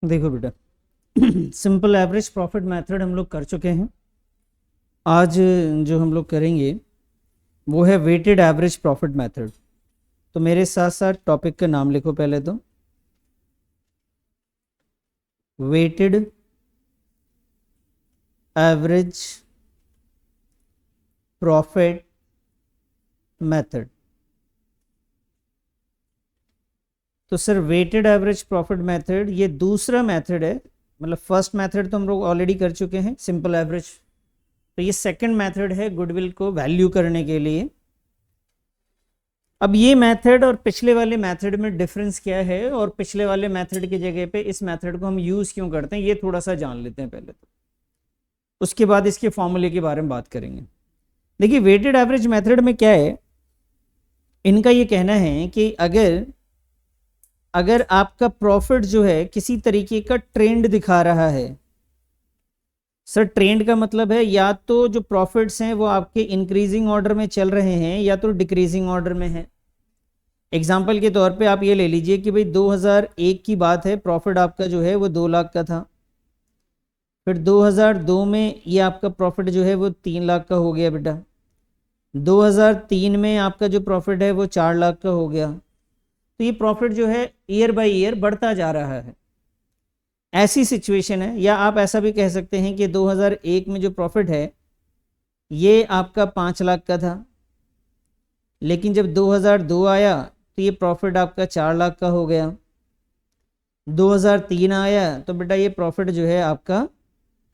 देखो बेटा, simple average profit method हम लोग कर चुके हैं। आज जो हम लोग करेंगे वो है वेटेड एवरेज प्रॉफिट मेथड। तो मेरे साथ साथ टॉपिक का नाम लिखो पहले तो, वेटेड एवरेज प्रॉफिट मेथड। तो sir weighted average profit method ये दूसरा मेथड है, मतलब फर्स्ट मेथड तो हम लोग ऑलरेडी कर चुके हैं सिंपल एवरेज। तो ये सेकंड मेथड है गुडविल को वैल्यू करने के लिए। अब ये मेथड और पिछले वाले मेथड में डिफरेंस क्या है और पिछले वाले मेथड की जगह पे इस मेथड को हम यूज क्यों करते हैं, ये थोड़ा सा जान लेते हैं पहले तो, उसके बाद इसके फॉर्मूले के बारे में बात करेंगे। देखिए वेटेड एवरेज मेथड में क्या है, इनका ये कहना है कि अगर आपका प्रॉफिट जो है किसी तरीके का ट्रेंड दिखा रहा है। सर ट्रेंड का मतलब है या तो जो प्रॉफिट्स हैं वो आपके इंक्रीजिंग ऑर्डर में चल रहे हैं या तो डिक्रीजिंग ऑर्डर में है। एग्जाम्पल के तौर पे आप ये ले लीजिए कि भाई 2001 की बात है, प्रॉफिट आपका जो है वो 2 लाख का था। फिर 2002 में ये आपका प्रॉफिट जो है वो 3 लाख का हो गया बेटा। 2003 में आपका जो प्रॉफिट है वो 4 लाख का हो गया। तो ये प्रॉफिट जो है ईयर बाय ईयर बढ़ता जा रहा है, ऐसी सिचुएशन है। या आप ऐसा भी कह सकते हैं कि 2001 में जो प्रॉफिट है ये आपका 5 लाख का था, लेकिन जब 2002 आया तो ये प्रॉफिट आपका 4 लाख का हो गया। 2003 आया तो बेटा ये प्रॉफिट जो है आपका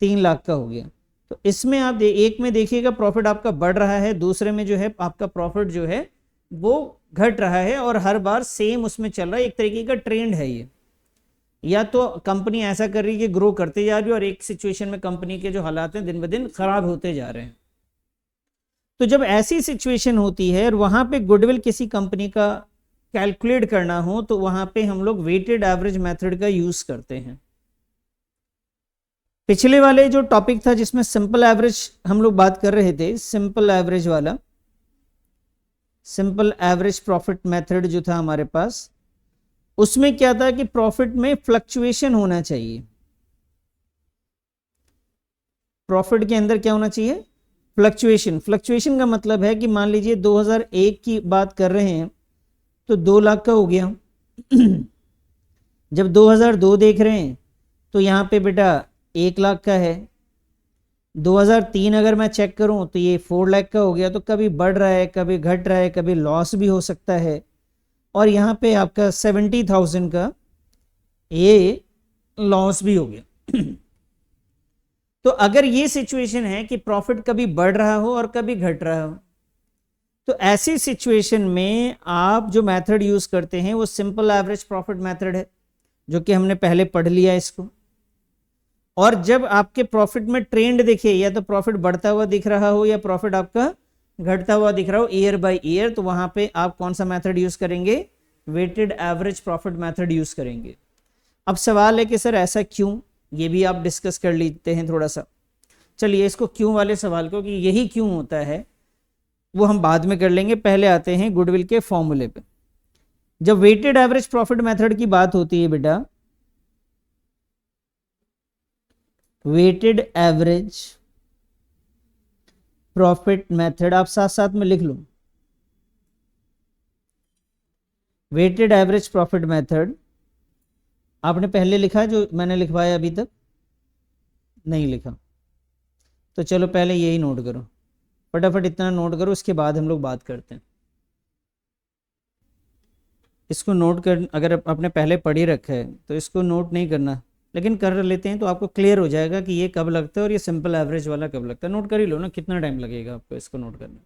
3 लाख का हो गया। तो इसमें आप एक में देखिएगा प्रॉफिट आपका बढ़ रहा है, दूसरे में जो है आपका प्रॉफिट जो है वो घट रहा है, और हर बार सेम उसमें चल रहा है। एक तरीके का ट्रेंड है ये, या तो कंपनी ऐसा कर रही है कि ग्रो करते जा रही है और एक सिचुएशन में कंपनी के जो हालात हैं दिन ब दिन खराब होते जा रहे हैं। तो जब ऐसी सिचुएशन होती है और वहां पे गुडविल किसी कंपनी का कैलकुलेट करना हो तो वहां पे हम लोग वेटेड एवरेज मेथड का यूज करते हैं। पिछले वाले जो टॉपिक था जिसमें सिंपल एवरेज हम लोग बात कर रहे थे, सिंपल एवरेज वाला, सिंपल एवरेज प्रॉफिट मेथड जो था हमारे पास, उसमें क्या था कि प्रॉफिट में फ्लक्चुएशन होना चाहिए। प्रॉफिट के अंदर क्या होना चाहिए, फ्लक्चुएशन। फ्लक्चुएशन का मतलब है कि मान लीजिए 2001 की बात कर रहे हैं तो 2 लाख का हो गया। जब 2002 देख रहे हैं तो यहाँ पे बेटा 1 लाख का है। 2003 अगर मैं चेक करूं तो ये 4 लाख का हो गया। तो कभी बढ़ रहा है, कभी घट रहा है, कभी लॉस भी हो सकता है। और यहाँ पे आपका 70,000 का ये लॉस भी हो गया। तो अगर ये सिचुएशन है कि प्रॉफिट कभी बढ़ रहा हो और कभी घट रहा हो, तो ऐसी सिचुएशन में आप जो मेथड यूज करते हैं वो सिंपल एवरेज प्रॉफिट मेथड है, जो कि हमने पहले पढ़ लिया इसको। और जब आपके प्रॉफिट में ट्रेंड दिखे, या तो प्रॉफिट बढ़ता हुआ दिख रहा हो या प्रॉफिट आपका घटता हुआ दिख रहा हो ईयर बाय ईयर, तो वहां पे आप कौन सा मेथड यूज करेंगे, weighted average profit method use करेंगे। अब सवाल है कि सर ऐसा क्यों, ये भी आप डिस्कस कर लेते हैं थोड़ा सा। चलिए इसको क्यों वाले सवाल को, कि यही क्यों होता है वो हम बाद में कर लेंगे, पहले आते हैं गुडविल के फॉर्मूले पे। जब वेटेड एवरेज प्रॉफिट मेथड की बात होती है बेटा, वेटेड एवरेज प्रॉफिट मेथड आप साथ साथ में लिख लो। वेटेड एवरेज प्रॉफिट मेथड आपने पहले लिखा है, जो मैंने लिखवाया अभी तक नहीं लिखा, तो चलो पहले यही नोट करो, फटाफट इतना नोट करो, उसके बाद हम लोग बात करते हैं। इसको नोट कर, अगर आपने पहले पढ़ी रखा है तो इसको नोट नहीं करना, लेकिन कर लेते हैं तो आपको क्लियर हो जाएगा कि ये कब लगता है और ये सिंपल एवरेज वाला कब लगता है। नोट कर ही लो ना, कितना टाइम लगेगा आपको इसको नोट करने।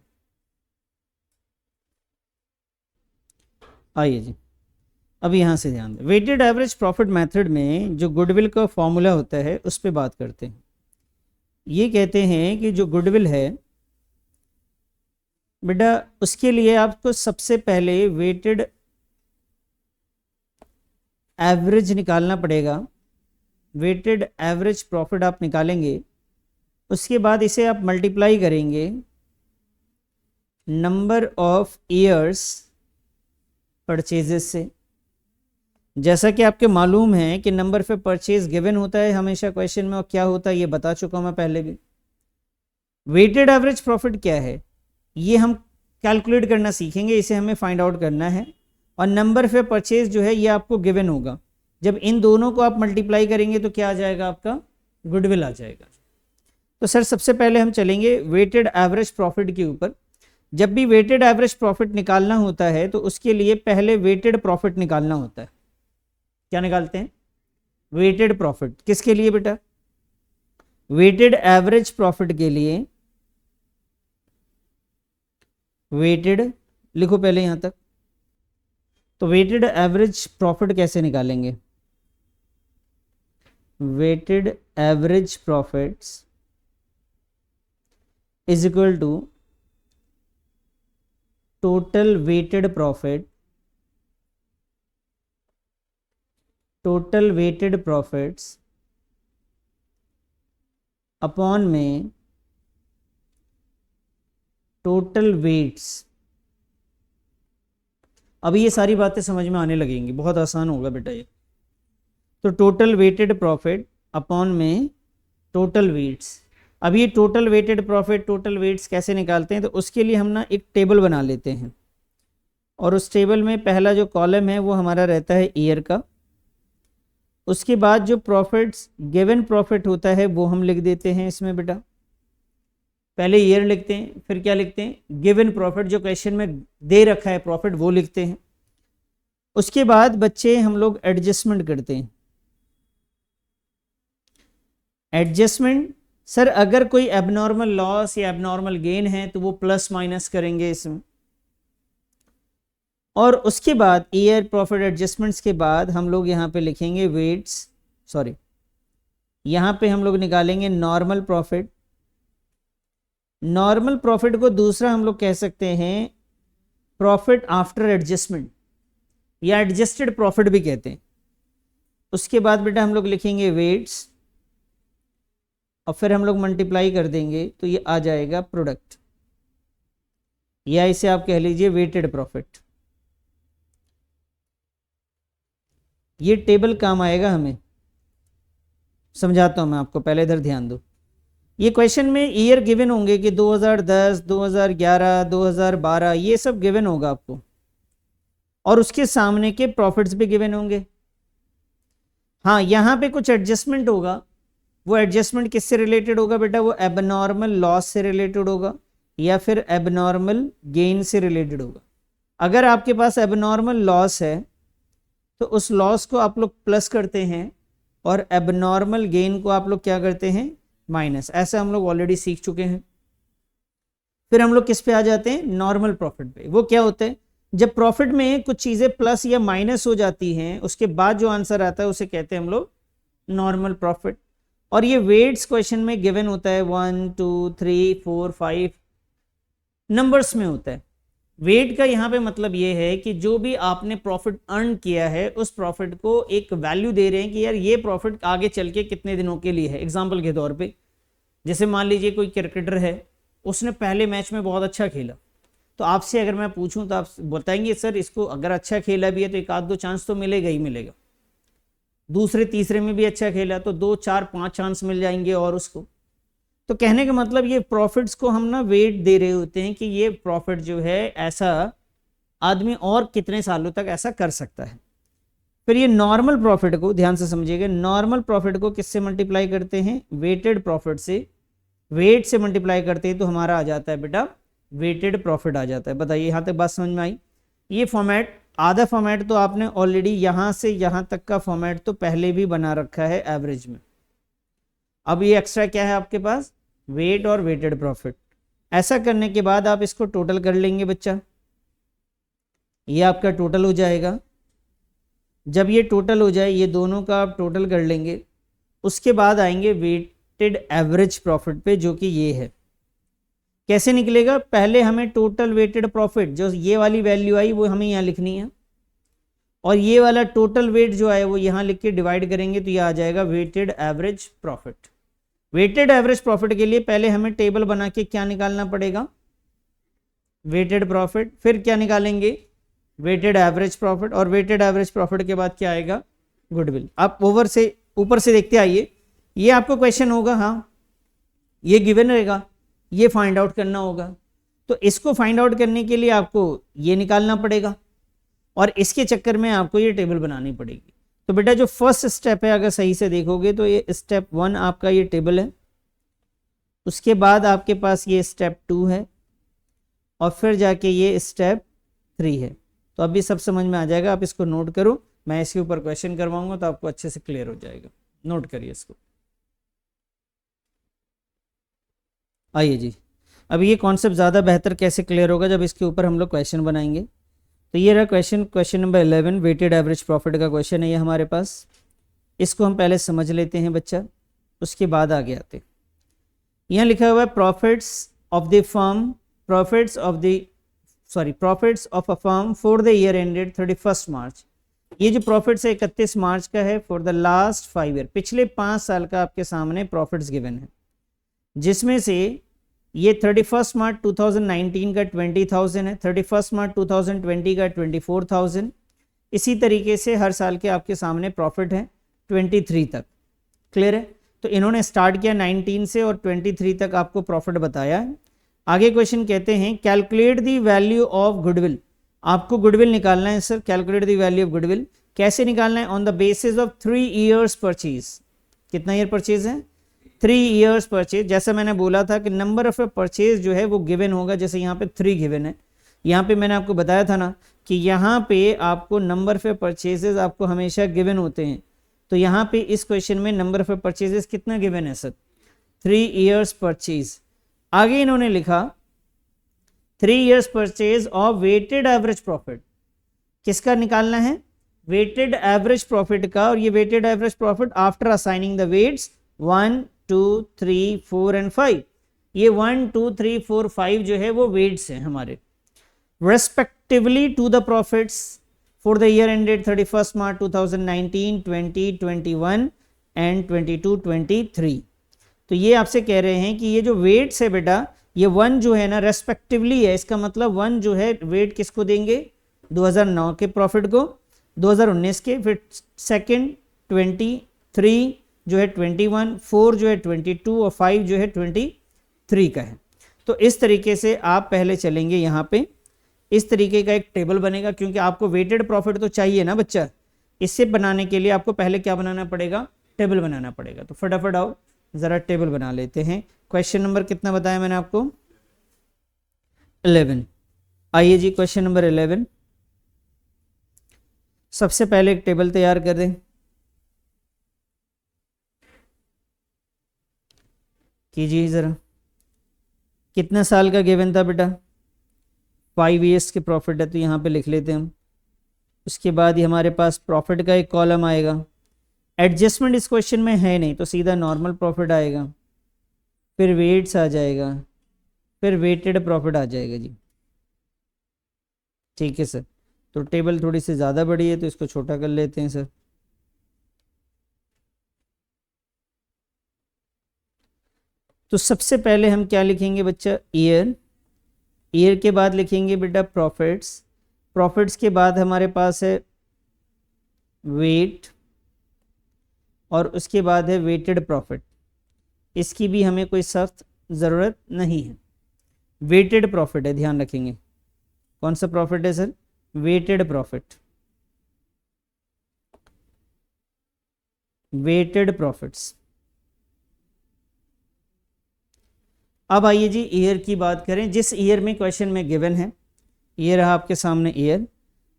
आइए जी, अब यहाँ से ध्यान दें। वेटेड एवरेज प्रॉफिट मेथड में जो गुडविल का फॉर्मूला होता है उस पर बात करते हैं। ये कहते हैं कि जो गुडविल है बेटा, उसके लिए आपको सबसे पहले वेटेड एवरेज निकालना पड़ेगा। वेटेड एवरेज प्रॉफिट आप निकालेंगे, उसके बाद इसे आप मल्टीप्लाई करेंगे नंबर ऑफ ईयर्स परचेजेस से। जैसा कि आपके मालूम है कि नंबर पे परचेज गिवन होता है हमेशा क्वेश्चन में, और क्या होता है ये बता चुका हूं मैं पहले भी। वेटेड एवरेज प्रॉफिट क्या है ये हम कैलकुलेट करना सीखेंगे, इसे हमें फाइंड आउट करना है। और नंबर पे परचेज जो है ये आपको गिवन होगा, जब इन दोनों को आप मल्टीप्लाई करेंगे तो क्या आ जाएगा, आपका गुडविल आ जाएगा। तो सर सबसे पहले हम चलेंगे वेटेड एवरेज प्रॉफिट के ऊपर। जब भी वेटेड एवरेज प्रॉफिट निकालना होता है तो उसके लिए पहले वेटेड प्रॉफिट निकालना होता है। क्या निकालते हैं, वेटेड प्रॉफिट। किसके लिए बेटा, वेटेड एवरेज प्रॉफिट के लिए। वेटेड लिखो पहले यहां तक। तो वेटेड एवरेज प्रॉफिट कैसे निकालेंगे, weighted average profits is equal to total weighted profit, total weighted profits upon में टोटल वेट्स। अभी ये सारी बातें समझ में आने लगेंगी, बहुत आसान होगा बेटा ये। तो टोटल वेटेड प्रॉफिट अपॉन में टोटल वेट्स। अब ये total weighted profit total weights कैसे निकालते हैं, तो उसके लिए हम ना एक टेबल बना लेते हैं, और उस टेबल में पहला जो कॉलम है वो हमारा रहता है ईयर का। उसके बाद जो प्रॉफिट्स गिवन प्रॉफिट होता है वो हम लिख देते हैं इसमें बेटा। पहले ईयर लिखते हैं, फिर क्या लिखते हैं, गिवन प्रॉफिट, जो क्वेश्चन में दे रखा है प्रॉफिट वो लिखते हैं। उसके बाद बच्चे हम लोग एडजस्टमेंट करते हैं। एडजस्टमेंट, सर अगर कोई एबनॉर्मल लॉस या एबनॉर्मल गेन है तो वो प्लस माइनस करेंगे इसमें। और उसके बाद ईयर प्रॉफिट एडजस्टमेंट्स के बाद हम लोग यहाँ पे लिखेंगे वेट्स, सॉरी यहाँ पे हम लोग निकालेंगे नॉर्मल प्रॉफिट। नॉर्मल प्रॉफिट को दूसरा हम लोग कह सकते हैं प्रॉफिट आफ्टर एडजस्टमेंट, या एडजस्टेड प्रॉफिट भी कहते हैं। उसके बाद बेटा हम लोग लिखेंगे वेट्स, और फिर हम लोग मल्टीप्लाई कर देंगे तो ये आ जाएगा प्रोडक्ट, या इसे आप कह लीजिए वेटेड प्रॉफिट। ये टेबल काम आएगा हमें, समझाता हूं मैं आपको, पहले इधर ध्यान दो। ये क्वेश्चन में ईयर गिवन होंगे कि 2010, 2011, 2012 ये सब गिवन होगा आपको, और उसके सामने के प्रॉफिट्स भी गिवन होंगे। हाँ यहाँ पे कुछ एडजस्टमेंट होगा, वो एडजस्टमेंट किससे रिलेटेड होगा बेटा, वो एबनॉर्मल लॉस से रिलेटेड होगा या फिर एबनॉर्मल गेन से रिलेटेड होगा। अगर आपके पास एबनॉर्मल लॉस है तो उस लॉस को आप लोग प्लस करते हैं, और एबनॉर्मल गेन को आप लोग क्या करते हैं, माइनस। ऐसा हम लोग ऑलरेडी सीख चुके हैं। फिर हम लोग किस पे आ जाते हैं, नॉर्मल प्रॉफिट पे। वो क्या होता है, जब प्रॉफिट में कुछ चीजें प्लस या माइनस हो जाती हैं उसके बाद जो आंसर आता है उसे कहते हैं हम लोग नॉर्मल प्रॉफिट। और ये वेट्स क्वेश्चन में गिवन होता है 1 2 3 4 5 नंबर्स में होता है। वेट का यहाँ पे मतलब ये है कि जो भी आपने प्रॉफिट अर्न किया है उस प्रॉफिट को एक वैल्यू दे रहे हैं कि यार ये प्रॉफिट आगे चल के कितने दिनों के लिए है। एग्जांपल के तौर पे जैसे मान लीजिए कोई क्रिकेटर है, उसने पहले मैच में बहुत अच्छा खेला, तो आपसे अगर मैं पूछूं तो आप बताएंगे सर इसको अगर अच्छा खेला भी है तो एक आध दो चांस तो मिलेगा ही मिलेगा, दूसरे तीसरे में भी अच्छा खेला तो 2 4 5 चांस मिल जाएंगे और उसको। तो कहने का मतलब ये प्रॉफिट्स को हम ना वेट दे रहे होते हैं कि ये प्रॉफिट जो है ऐसा आदमी और कितने सालों तक ऐसा कर सकता है। फिर ये नॉर्मल प्रॉफिट को ध्यान से समझिएगा, नॉर्मल प्रॉफिट को किससे मल्टीप्लाई करते हैं, वेटेड प्रॉफिट से। वेट से मल्टीप्लाई करते हैं तो हमारा आ जाता है बेटा वेटेड प्रॉफिट आ जाता है। बताइए यहाँ तक बात समझ में आई। ये फॉर्मेट, आधा फॉर्मेट तो आपने ऑलरेडी यहाँ से यहाँ तक का फॉर्मेट तो पहले भी बना रखा है एवरेज में। अब ये एक्स्ट्रा क्या है आपके पास, वेट और वेटेड प्रॉफिट। ऐसा करने के बाद आप इसको टोटल कर लेंगे बच्चा, ये आपका टोटल हो जाएगा। जब ये टोटल हो जाए, ये दोनों का आप टोटल कर लेंगे, उसके बाद आएंगे वेटेड एवरेज प्रॉफिट पे, जो कि ये है। कैसे निकलेगा, पहले हमें टोटल वेटेड प्रॉफिट जो ये वाली वैल्यू आई वो हमें यहाँ लिखनी है, और ये वाला टोटल वेट जो आया वो यहाँ लिख के डिवाइड करेंगे तो ये आ जाएगा weighted average profit. Weighted average profit के लिए पहले हमें टेबल बना के क्या निकालना पड़ेगा, वेटेड प्रॉफिट। फिर क्या निकालेंगे, वेटेड एवरेज प्रॉफिट, और वेटेड एवरेज प्रॉफिट के बाद क्या आएगा, गुडविल। आप ऊपर से देखते आइए, ये आपको क्वेश्चन होगा, हाँ ये गिवन रहेगा, ये फाइंड आउट करना होगा। तो इसको फाइंड आउट करने के लिए आपको ये निकालना पड़ेगा, और इसके चक्कर में आपको ये टेबल बनानी पड़ेगी। तो बेटा जो फर्स्ट स्टेप है, अगर सही से देखोगे तो ये स्टेप 1 आपका ये टेबल है, उसके बाद आपके पास ये स्टेप 2 है, और फिर जाके ये स्टेप 3 है। तो अभी सब समझ में आ जाएगा, आप इसको नोट करो, मैं इसके ऊपर क्वेश्चन करवाऊंगा तो आपको अच्छे से क्लियर हो जाएगा। नोट करिए इसको। आइए जी, अब ये कॉन्सेप्ट ज़्यादा बेहतर कैसे क्लियर होगा, जब इसके ऊपर हम लोग क्वेश्चन बनाएंगे। तो ये रहा question number 11, weighted average profit का क्वेश्चन है ये हमारे पास। इसको हम पहले समझ लेते हैं बच्चा, उसके बाद आगे आते। यहाँ लिखा हुआ है profits of the firm, profits of a firm for the year ended 31 मार्च। ये जो प्रॉफिट्स है 31 मार्च का है, फॉर द लास्ट 5 ईयर, पिछले 5 साल का आपके सामने प्रॉफिट्स गिवन है, जिसमें से ये 31 मार्च 2019 का 20,000 है, 31 मार्च 2020 का 24,000। इसी तरीके से हर साल के आपके सामने प्रॉफिट है 23 तक। क्लियर है? तो इन्होंने स्टार्ट किया 19 से और 23 तक आपको प्रॉफिट बताया है। आगे क्वेश्चन कहते हैं calculate the value of goodwill. आपको गुडविल निकालना है sir, calculate the value of goodwill. कैसे निकालना है? On the basis of 3 years purchase. कितना ईयर परचेज है? 3 ईयर्स परचेज। जैसा मैंने बोला था कि नंबर ऑफ परचेज जो है वो गिवन होगा, जैसे यहाँ पे 3 गिवन है। यहाँ पे मैंने आपको बताया था ना कि यहाँ पे आपको नंबर ऑफ परचेजेस आपको हमेशा गिवन होते हैं। तो यहाँ पे इस क्वेश्चन में नंबर ऑफ परचेजेस कितना गिवन है सर? 3 years purchase. आगे इन्होंने लिखा 3 years purchase of weighted average profit. किसका निकालना है? वेटेड एवरेज प्रॉफिट का। और ये weighted average profit after assigning the weights 1, 2, 3, 4 and 5। ये 1, 2, 3, 4, 5 जो है वो वेट्स हैं हमारे, respectively to the profits for the year ended 31 March 2019, 20, 21 and 22, 23। तो ये आपसे कह रहे हैं कि ये जो वेट्स है बेटा, ये 1 जो है ना रेस्पेक्टिवली है। इसका मतलब 1 जो है वेट किसको देंगे? 2009 के प्रॉफिट को, 2019 के, फिर सेकंड 23 जो है 21, 4 जो है 22 और 5 जो है 23 का है। तो इस तरीके से आप पहले चलेंगे, यहाँ पे इस तरीके का एक टेबल बनेगा, क्योंकि आपको वेटेड प्रॉफिट तो चाहिए ना बच्चा। इससे बनाने के लिए आपको पहले क्या बनाना पड़ेगा? टेबल बनाना पड़ेगा। तो फटाफट आओ ज़रा टेबल बना लेते हैं। क्वेश्चन नंबर कितना बताया मैंने आपको? 11। आइए जी क्वेश्चन नंबर 11। सबसे पहले एक टेबल तैयार कर दें। कीजिए ज़रा। कितना साल का गिवन था बेटा? 5 ईयर्स के प्रॉफिट है, तो यहाँ पे लिख लेते हैं हम। उसके बाद ही हमारे पास प्रॉफिट का एक कॉलम आएगा। एडजस्टमेंट इस क्वेश्चन में है नहीं, तो सीधा नॉर्मल प्रॉफिट आएगा, फिर वेट्स आ जाएगा, फिर वेटेड प्रॉफिट आ जाएगा जी। ठीक है सर। तो टेबल थोड़ी सी ज़्यादा बड़ी है, तो इसको छोटा कर लेते हैं सर। तो सबसे पहले हम क्या लिखेंगे बच्चा? ईयर। ईयर के बाद लिखेंगे बेटा प्रॉफिट्स। प्रॉफिट्स के बाद हमारे पास है वेट, और उसके बाद है वेटेड प्रॉफिट। इसकी भी हमें कोई सख्त ज़रूरत नहीं है, वेटेड प्रॉफिट है, ध्यान रखेंगे। कौन सा प्रॉफिट है sir? Weighted profit, weighted profits. अब आइए जी ईयर की बात करें, जिस ईयर में क्वेश्चन में गिवन है। ये रहा आपके सामने ईयर।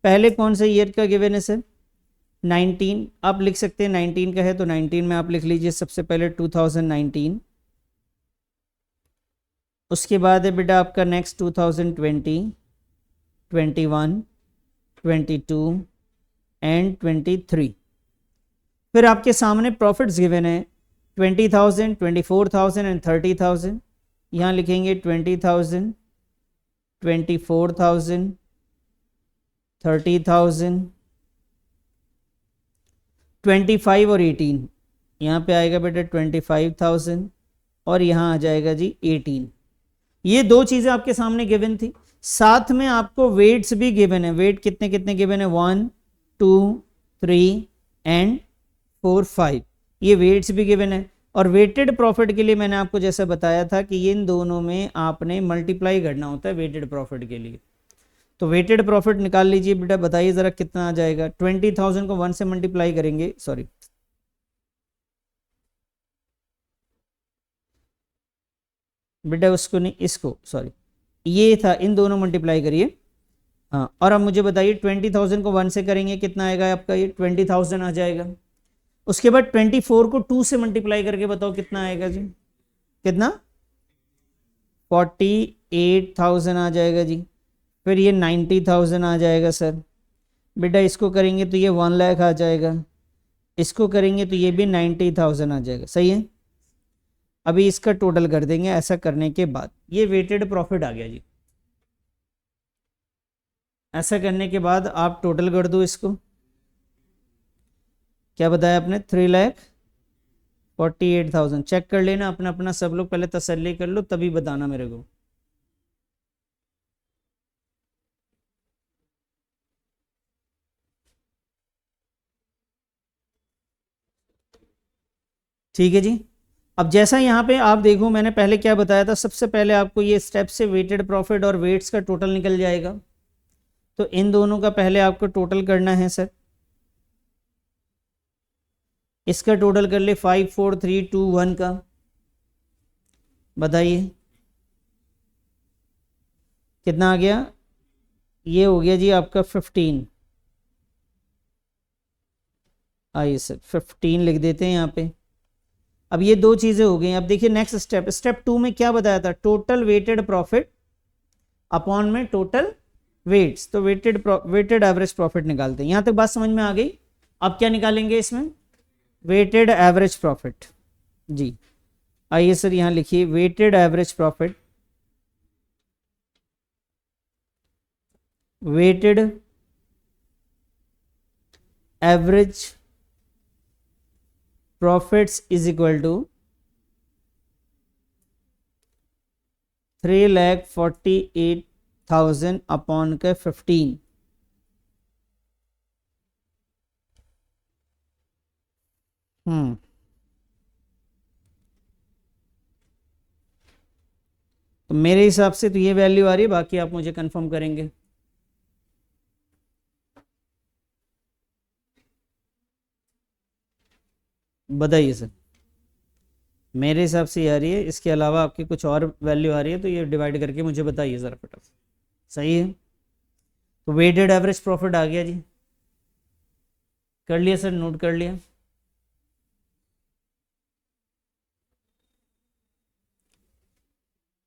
पहले कौन से ईयर का गिवन है सर? 19। आप लिख सकते हैं 19 का है तो 19 में आप लिख लीजिए सबसे पहले 2019। उसके बाद है बेटा आपका नेक्स्ट 2020, 21, 22 एंड 23। फिर आपके सामने प्रॉफिट्स गिवन है 20,000, 24,000 एंड 30,000। यहाँ लिखेंगे 20,000, 24,000, 30,000, 25 और 18। यहाँ पे आएगा बेटा 25,000 और यहाँ आ जाएगा जी 18। ये दो चीज़ें आपके सामने गिवन थी। साथ में आपको वेट्स भी गिवन है। वेट कितने कितने गिवन है, 1 2 3 एंड 4 5, ये वेट्स भी गिवन है। और वेटेड प्रॉफिट के लिए मैंने आपको जैसे बताया था कि इन दोनों में आपने मल्टीप्लाई करना होता है वेटेड प्रॉफिट के लिए। तो वेटेड प्रॉफिट निकाल लीजिए बेटा, बताइए ज़रा कितना आ जाएगा। 20,000 को 1 से मल्टीप्लाई करेंगे, सॉरी बेटा उसको नहीं, इसको सॉरी, ये था, इन दोनों मल्टीप्लाई करिए। हाँ, और अब मुझे बताइए 20,000 को 1 से करेंगे कितना आएगा आपका, ये 20,000 आ जाएगा। उसके बाद 24 को 2 से मल्टीप्लाई करके बताओ कितना आएगा जी, कितना, 48,000 आ जाएगा जी। फिर ये 90,000 आ जाएगा सर। बेटा इसको करेंगे तो ये 1 लाख आ जाएगा, इसको करेंगे तो ये भी 90,000 आ जाएगा, सही है। अभी इसका टोटल कर देंगे। ऐसा करने के बाद ये वेटेड प्रॉफिट आ गया जी। ऐसा करने के बाद आप टोटल कर दो इसको, क्या बताया आपने, 3,48,000। चेक कर लेना अपना अपना, सब लोग पहले तसल्ली कर लो तभी बताना मेरे को। ठीक है जी। अब जैसा यहाँ पे आप देखो, मैंने पहले क्या बताया था, सबसे पहले आपको ये स्टेप से वेटेड प्रॉफिट और वेट्स का टोटल निकल जाएगा। तो इन दोनों का पहले आपको टोटल करना है सर। इसका टोटल कर ले 5 4 3 2 1 का, बताइए कितना आ गया। ये हो गया जी आपका 15। आइए सर 15 लिख देते हैं यहाँ पे। अब ये दो चीजें हो गई। अब देखिए नेक्स्ट स्टेप, स्टेप 2 में क्या बताया था, टोटल वेटेड प्रॉफिट अपॉन में टोटल वेट्स। तो वेटेड एवरेज प्रॉफिट निकालते हैं। यहां तक बात समझ में आ गई। अब क्या निकालेंगे इसमें, वेटेड एवरेज प्रॉफिट जी। आइए सर यहां लिखिए weighted average profit, weighted average profits is equal to 3,48,000 upon के 15। तो मेरे हिसाब से तो ये वैल्यू आ रही है, बाकी आप मुझे कंफर्म करेंगे। बताइए सर, मेरे हिसाब से ये आ रही है, इसके अलावा आपकी कुछ और वैल्यू आ रही है तो ये डिवाइड करके मुझे बताइए ज़रा फटाफट। सही है, तो वेटेड एवरेज प्रॉफिट आ गया जी। कर लिया सर, नोट कर लिया।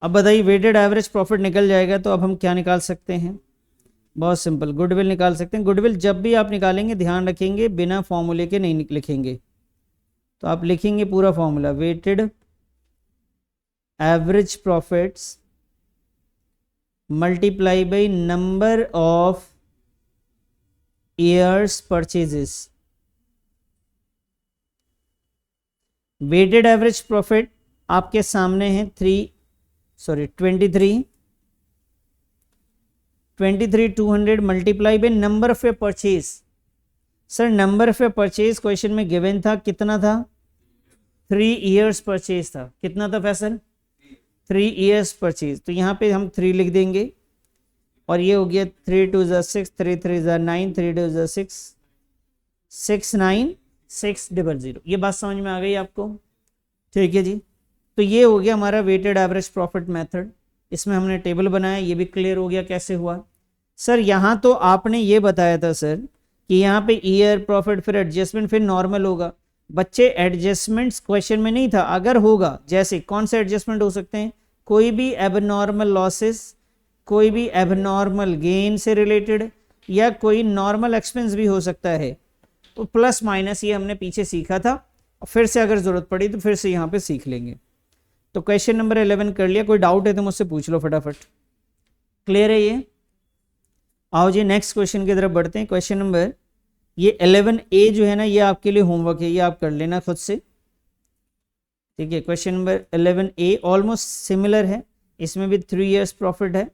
अब बताइए वेटेड एवरेज प्रॉफिट निकल जाएगा तो अब हम क्या निकाल सकते हैं, बहुत सिंपल, गुडविल निकाल सकते हैं। गुडविल जब भी आप निकालेंगे ध्यान रखेंगे बिना फॉर्मूले के नहीं लिखेंगे। तो आप लिखेंगे पूरा formula, weighted average profits multiply by number of years purchases. Weighted average profit आपके सामने है 23,200 multiply by number of a purchase. Sir number of a purchase question में गिवन था, कितना था, 3 इयर्स परचेज था। कितना था फैसल, 3 इयर्स परचेज। तो यहाँ पे हम 3 लिख देंगे और ये हो गया 3 2 6, 3 3 9, 3 2 6, 69600। ये बात समझ में आ गई आपको, ठीक है जी। तो ये हो गया हमारा वेटेड एवरेज प्रॉफिट मेथड। इसमें हमने टेबल बनाया, ये भी क्लियर हो गया कैसे हुआ। सर यहाँ तो आपने ये बताया था सर कि यहाँ पे ईयर प्रॉफिट फिर एडजस्टमेंट फिर नॉर्मल होगा। बच्चे एडजस्टमेंट्स क्वेश्चन में नहीं था, अगर होगा जैसे कौन से एडजस्टमेंट हो सकते हैं, कोई भी एबनॉर्मल लॉसेस, कोई भी एबनॉर्मल गेन से रिलेटेड, या कोई नॉर्मल एक्सपेंस भी हो सकता है। तो प्लस माइनस ये हमने पीछे सीखा था, फिर से अगर जरूरत पड़ी तो फिर से यहाँ पे सीख लेंगे। तो क्वेश्चन नंबर 11 कर लिया, कोई डाउट है तो मुझसे पूछ लो फटाफट। क्लियर है ये, आओ जी नेक्स्ट क्वेश्चन की तरफ बढ़ते हैं। क्वेश्चन नंबर ये 11A जो है ना, ये आपके लिए होमवर्क है, ये आप कर लेना खुद से, ठीक है। Question number 11A almost similar है, इसमें भी 3 इयर्स प्रॉफिट है,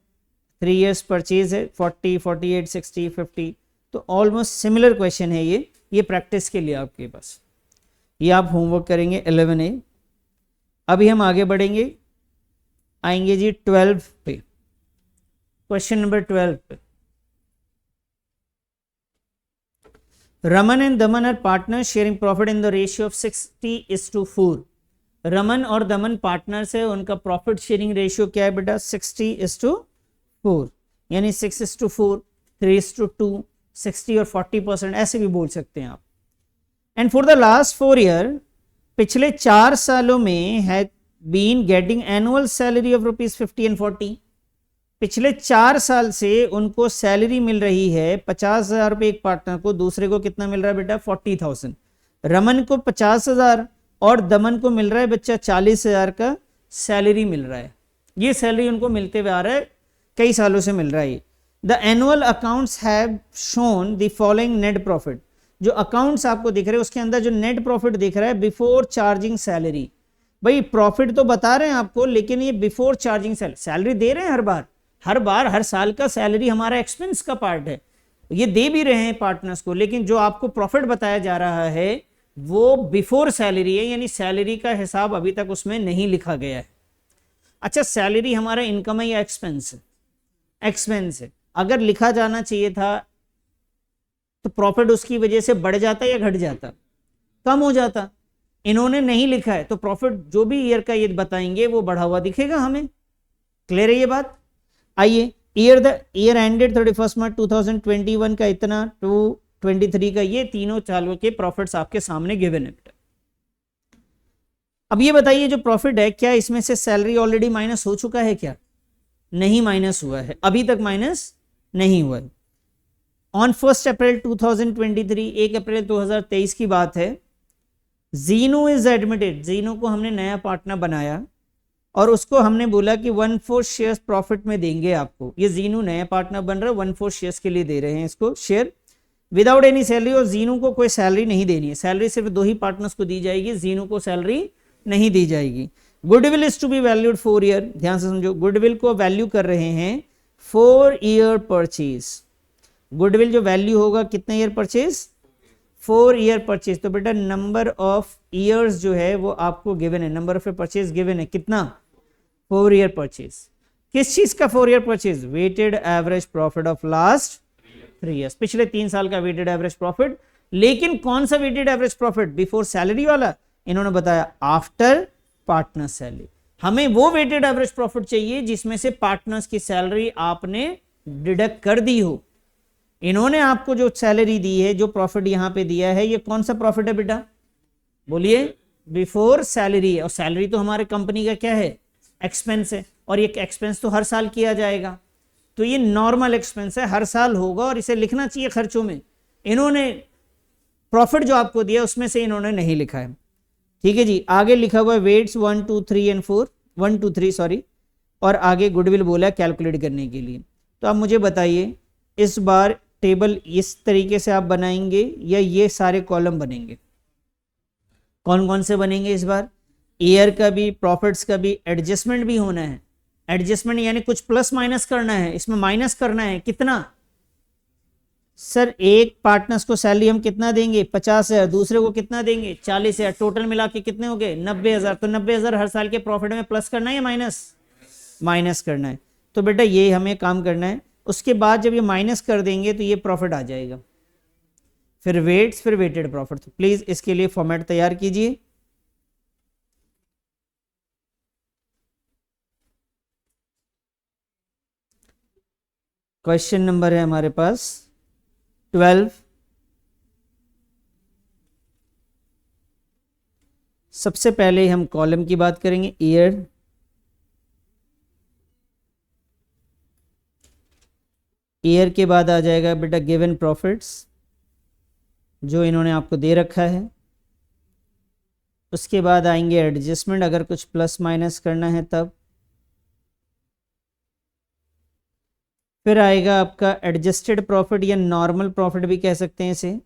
3 इयर्स परचेज है 40, 48, 60, 50, तो ऑलमोस्ट सिमिलर क्वेश्चन है ये प्रैक्टिस के लिए आपके पास, ये आप होमवर्क करेंगे 11A। अभी हम आगे बढ़ेंगे, आएंगे जी 12 पे, क्वेश्चन नंबर 12 पे। Raman and Daman are partner sharing profit in the ratio of 60:4। Raman और दमन पार्टनर्स है, उनका प्रॉफिट शेयरिंग रेशियो क्या है बेटा 60:4, यानी 6:4, 3:2, 60 और 40%, ऐसे भी बोल सकते हैं आप। And for the last 4 year, पिछले 4 सालों में है been getting annual salary of ₹50 and 40। पिछले 4 साल से उनको सैलरी मिल रही है 50,000 रुपये एक पार्टनर को, दूसरे को कितना मिल रहा है बेटा 40,000। रमन को 50,000 और दमन को मिल रहा है बच्चा 40,000 का सैलरी मिल रहा है। ये सैलरी उनको मिलते हुए आ रहा है, कई सालों से मिल रहा है। The annual accounts have shown the following net profit. जो अकाउंट्स आपको दिख रहे हैं उसके अंदर जो नेट प्रॉफिट दिख रहा है बिफोर चार्जिंग सैलरी। भाई प्रॉफिट तो बता रहे हैं आपको, लेकिन ये बिफोर चार्जिंग सैलरी दे रहे हैं हर साल का सैलरी हमारा एक्सपेंस का पार्ट है, ये दे भी रहे हैं पार्टनर्स को, लेकिन जो आपको प्रॉफिट बताया जा रहा है वो बिफोर सैलरी है, यानी सैलरी का हिसाब अभी तक उसमें नहीं लिखा गया है। अच्छा, सैलरी हमारा इनकम है या एक्सपेंस है? एक्सपेंस है। अगर लिखा जाना चाहिए था तो प्रॉफिट उसकी वजह से बढ़ जाता या घट जाता? कम हो जाता। इन्होंने नहीं लिखा है तो प्रॉफिट जो भी ईयर का ये बताएंगे वो बढ़ा हुआ दिखेगा हमें। क्लियर है ये बात? आइए, ईयर एंडेड 31 मार्च 2021 का इतना, 2023 का, ये तीनों सालों के प्रॉफिट्स आपके सामने गिवन है। अब ये बताइए जो प्रॉफिट है क्या इसमें से सैलरी ऑलरेडी माइनस हो चुका है क्या? नहीं माइनस हुआ है, अभी तक माइनस नहीं हुआ है। ऑन 1 अप्रैल 2023, 1 अप्रैल 2023 की बात है, जीनो इज एडमिटेड। जीनो को हमने नया पार्टनर बनाया और उसको हमने बोला कि 1/4 शेयर्स प्रॉफिट में देंगे आपको। ये जीनो नया पार्टनर बन रहा है, 1/4 शेयर्स के लिए दे रहे हैं इसको शेयर, विदाउट एनी सैलरी। और जीनो को कोई सैलरी नहीं देनी है, सैलरी सिर्फ 2 ही पार्टनर्स को दी जाएगी, जीनो को सैलरी नहीं दी जाएगी। Goodwill is to be valued 4 year. ध्यान से समझो, गुडविल को वैल्यू कर रहे हैं 4 ईयर परचेज। गुडविल जो वैल्यू होगा कितने ईयर परचेज? 4 year purchase. तो बेटा नंबर ऑफ ईयर्स जो है वो आपको गिवन है, नंबर ऑफ परचेज गिवन है कितना? 4 ईयर परचेज। किस चीज का 4 year purchase? Weighted average profit of last 3 years, पिछले 3 साल का वेटेड एवरेज प्रॉफिट। लेकिन कौन सा weighted average profit? Before salary वाला? इन्होंने बताया आफ्टर पार्टनर सैलरी। हमें वो वेटेड एवरेज प्रॉफिट चाहिए जिसमें से पार्टनर्स की सैलरी आपने डिडक्ट कर दी हो। इन्होंने आपको जो सैलरी दी है, जो प्रॉफिट यहां पे दिया है, ये कौन सा प्रॉफिट है बेटा? बोलिए। बिफोर सैलरी है। और सैलरी तो हमारे कंपनी का क्या है? एक्सपेंस है। और ये एक्सपेंस तो हर साल किया जाएगा, तो ये नॉर्मल एक्सपेंस है, हर साल होगा और इसे लिखना चाहिए खर्चों में। इन्होंने प्रॉफिट जो आपको दिया उसमें से इन्होंने नहीं लिखा है। ठीक है जी, आगे लिखा हुआ है वेट्स 1, 2, 3 एंड 4, 1, 2, 3 सॉरी, और आगे गुडविल बोला कैलकुलेट करने के लिए। तो आप मुझे बताइए इस बार टेबल इस तरीके से आप बनाएंगे या ये सारे कॉलम बनेंगे? कौन कौन से बनेंगे इस बार? ईयर का भी, प्रॉफिट्स का भी, एडजस्टमेंट भी होना है। एडजस्टमेंट यानी कुछ प्लस माइनस करना है, इसमें माइनस करना है। कितना? सर एक पार्टनर्स को सैलरी हम कितना देंगे? 50,000। दूसरे को कितना देंगे? 40,000। टोटल मिला के कितने हो गए? 90,000। तो 90,000 हर साल के प्रॉफिट में प्लस करना है या माइनस? माइनस करना है। तो बेटा ये हमें काम करना है। उसके बाद जब ये माइनस कर देंगे तो ये प्रॉफिट आ जाएगा, फिर वेट्स, फिर वेटेड प्रॉफिट। तो प्लीज इसके लिए फॉर्मेट तैयार कीजिए। क्वेश्चन नंबर है हमारे पास 12। सबसे पहले हम कॉलम की बात करेंगे, ईयर। ईयर के बाद आ जाएगा बेटा गिवन प्रॉफिट्स जो इन्होंने आपको दे रखा है। उसके बाद आएंगे एडजस्टमेंट, अगर कुछ प्लस माइनस करना है तब। फिर आएगा आपका एडजस्टेड प्रॉफिट या नॉर्मल प्रॉफिट भी कह सकते हैं इसे,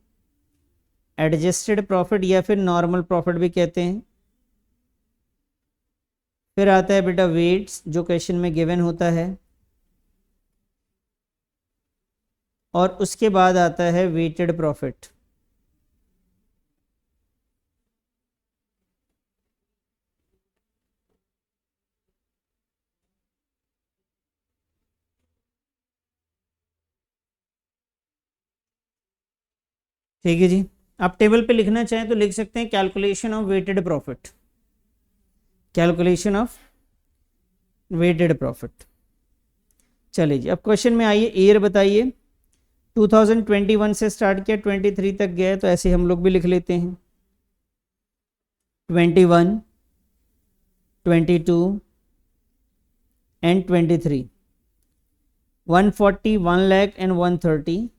एडजस्टेड प्रॉफिट या फिर नॉर्मल प्रॉफिट भी कहते हैं। फिर आता है बेटा वेट्स जो क्वेश्चन में गिवन होता है। और उसके बाद आता है वेटेड प्रॉफिट। ठीक है जी, आप टेबल पे लिखना चाहें तो लिख सकते हैं calculation of weighted profit, calculation of weighted profit. चलिए जी, अब क्वेश्चन में आइए, ईयर बताइए। 2021 से स्टार्ट किया, 23 तक गया, तो ऐसे हम लोग भी लिख लेते हैं 21, 22 एंड 23। 140, 1 लाख एंड 130,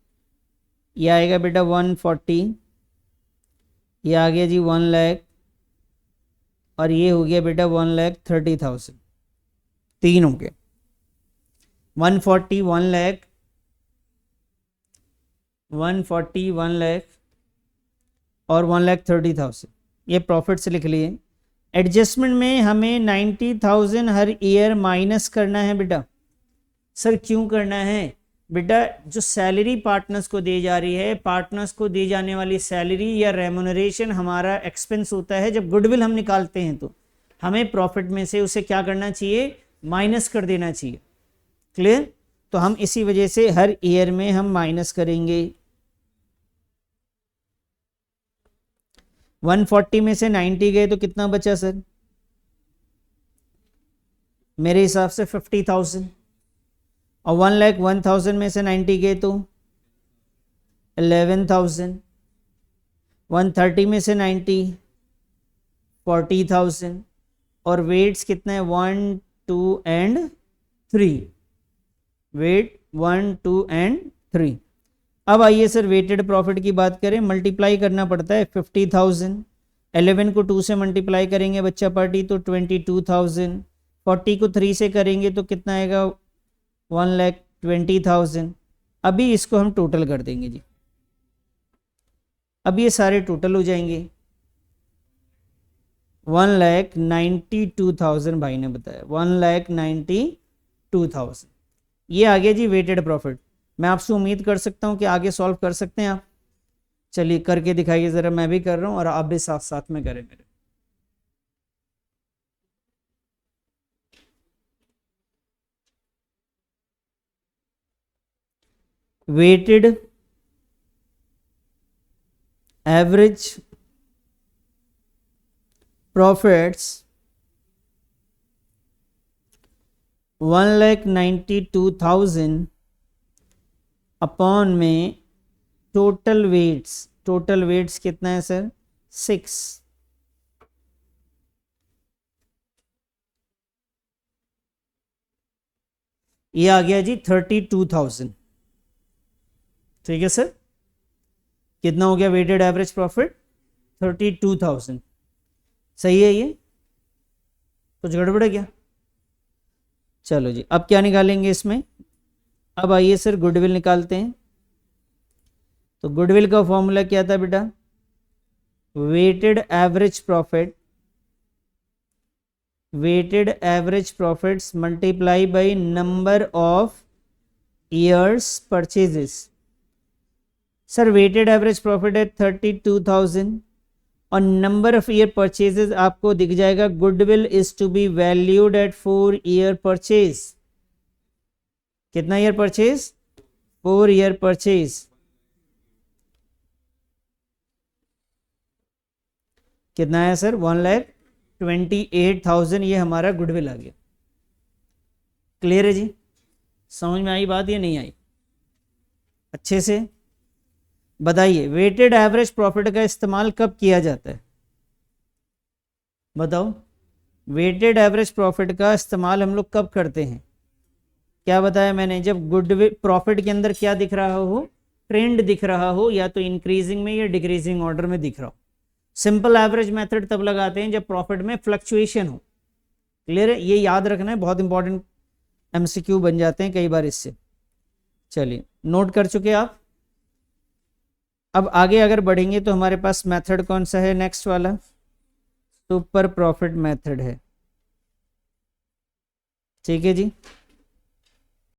ये आएगा बेटा 140, ये आ गया जी 1 लाख, और ये हो गया बेटा 1,30,000। तीन हो गए, 140, 1 लाख, 140, 1 लाख और 1,30,000, ये प्रॉफिट से लिख लिए। एडजस्टमेंट में हमें 90,000 हर ईयर माइनस करना है बेटा। सर क्यों करना है बेटा? जो सैलरी पार्टनर्स को दी जा रही है, पार्टनर्स को दी जाने वाली सैलरी या रेमुनरेशन हमारा एक्सपेंस होता है। जब गुडविल हम निकालते हैं तो हमें प्रॉफिट में से उसे क्या करना चाहिए? माइनस कर देना चाहिए। क्लियर? तो हम इसी वजह से हर ईयर में हम माइनस करेंगे। 140 में से 90 गए तो कितना बचा सर? मेरे हिसाब से 50,000। और 1,01,000 में से 90 गए तो 11,000। 130 में से 90 40,000। और वेट्स कितना है? 1, 2 एंड 3। Wait 1, 2 and 3। अब आइए सर वेटेड प्रॉफिट की बात करें। मल्टीप्लाई करना पड़ता है 50,000, 11 को 2 से मल्टीप्लाई करेंगे बच्चा पार्टी तो 22,000, 40 को 3 से करेंगे तो कितना आएगा? 1,20,000। अभी इसको हम टोटल कर देंगे जी, अब ये सारे टोटल हो जाएंगे। 1,92,000 भाई ने बताया, 1,92,000। ये आ गया जी वेटेड प्रॉफिट। मैं आपसे उम्मीद कर सकता हूं कि आगे सॉल्व कर सकते हैं आप। चलिए करके दिखाइए ज़रा, मैं भी कर रहा हूं और आप भी साथ साथ में करें मेरे। वेटेड एवरेज प्रॉफिट्स 1,92,000 अपॉन में टोटल वेट्स कितना है सर? 6। ये आ गया जी 32,000। ठीक है सर, कितना हो गया वेटेड एवरेज प्रॉफिट? 32,000। सही है? ये कुछ गड़बड़ है क्या? चलो जी, अब क्या निकालेंगे इसमें? अब आइए सर गुडविल निकालते हैं। तो गुडविल का फॉर्मूला क्या था बेटा? Weighted average profits multiply by number of years purchases. Sir weighted average profit है 32,000 और नंबर ऑफ ईयर परचेजेस आपको दिख जाएगा goodwill is to be valued at 4 year purchase. कितना ईयर परचेज? 4 year purchase. कितना है सर? 1,28,000 ये हमारा गुडविल आ गया। क्लियर है जी? समझ में आई बात या नहीं आई? अच्छे से बताइए, वेटेड एवरेज प्रॉफिट का इस्तेमाल कब किया जाता है? बताओ, वेटेड एवरेज प्रॉफिट का इस्तेमाल हम लोग कब करते हैं? क्या बताया मैंने? जब गुडविल प्रॉफिट के अंदर क्या दिख रहा हो? ट्रेंड दिख रहा हो, या तो इंक्रीजिंग में या डिक्रीजिंग ऑर्डर में दिख रहा हो। सिंपल एवरेज मेथड तब लगाते हैं जब प्रॉफिट में फ्लक्चुएशन हो। क्लियर है? ये याद रखना है, बहुत इंपॉर्टेंट एमसीक्यू बन जाते हैं कई बार इससे। चलिए, नोट कर चुके आप? अब आगे अगर बढ़ेंगे तो हमारे पास मेथड कौन सा है? नेक्स्ट वाला सुपर प्रॉफिट मेथड है। ठीक है जी।